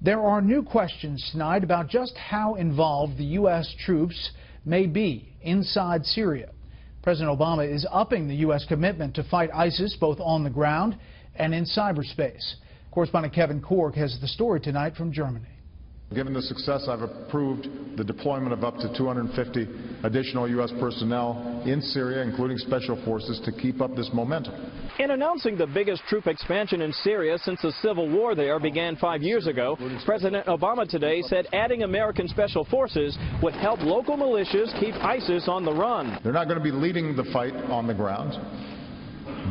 There are new questions tonight about just how involved the U.S. troops may be inside Syria. President Obama is upping the U.S. commitment to fight ISIS both on the ground and in cyberspace. Correspondent Kevin Corke has the story tonight from Germany. Given the success, I've approved the deployment of up to 250 additional U.S. personnel in Syria, including special forces, to keep up this momentum. In announcing the biggest troop expansion in Syria since the civil war there began 5 years ago, President Obama today said adding American special forces would help local militias keep ISIS on the run. They're not going to be leading the fight on the ground,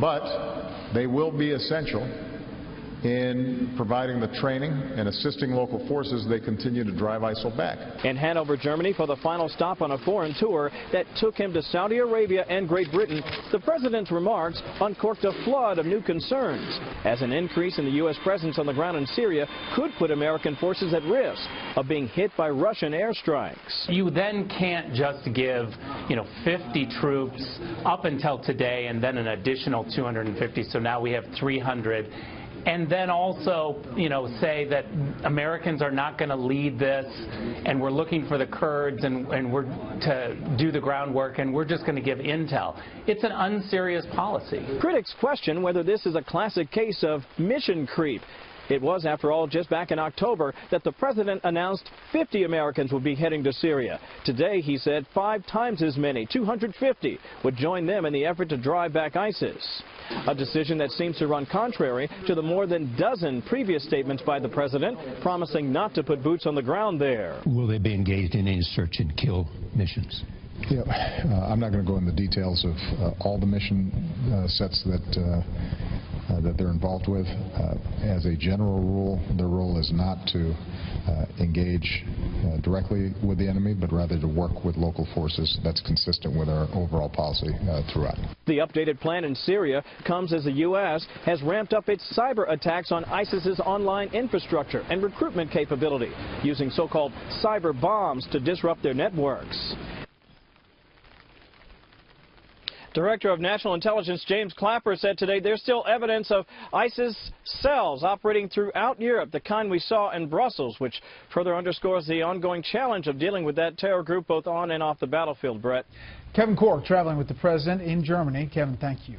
but they will be essential in providing the training and assisting local forces they continue to drive ISIL back. In Hanover, Germany, for the final stop on a foreign tour that took him to Saudi Arabia and Great Britain, the president's remarks uncorked a flood of new concerns, as an increase in the U.S. presence on the ground in Syria could put American forces at risk of being hit by Russian airstrikes. You then can't just give, 50 troops up until today and then an additional 250, so now we have 300. And then also, say that Americans are not going to lead this, and we're looking for the Kurds, and we're to do the groundwork, and we're just going to give intel. It's an unserious policy. Critics question whether this is a classic case of mission creep. It was, after all, just back in October that the president announced 50 Americans would be heading to Syria. Today, he said 5 times as many, 250, would join them in the effort to drive back ISIS. A decision that seems to run contrary to the more than dozen previous statements by the president promising not to put boots on the ground there. Will they be engaged in any search and kill missions? Yeah, I'm not going to go into the details of all the mission sets that they're involved with. As a general rule, their role is not to engage directly with the enemy, but rather to work with local forces. That's consistent with our overall policy throughout. The updated plan in Syria comes as the U.S. has ramped up its cyber attacks on ISIS's online infrastructure and recruitment capability, using so-called cyber bombs to disrupt their networks. Director of National Intelligence James Clapper said today there's still evidence of ISIS cells operating throughout Europe, the kind we saw in Brussels, which further underscores the ongoing challenge of dealing with that terror group both on and off the battlefield, Brett. Kevin Corke traveling with the president in Germany. Kevin, thank you.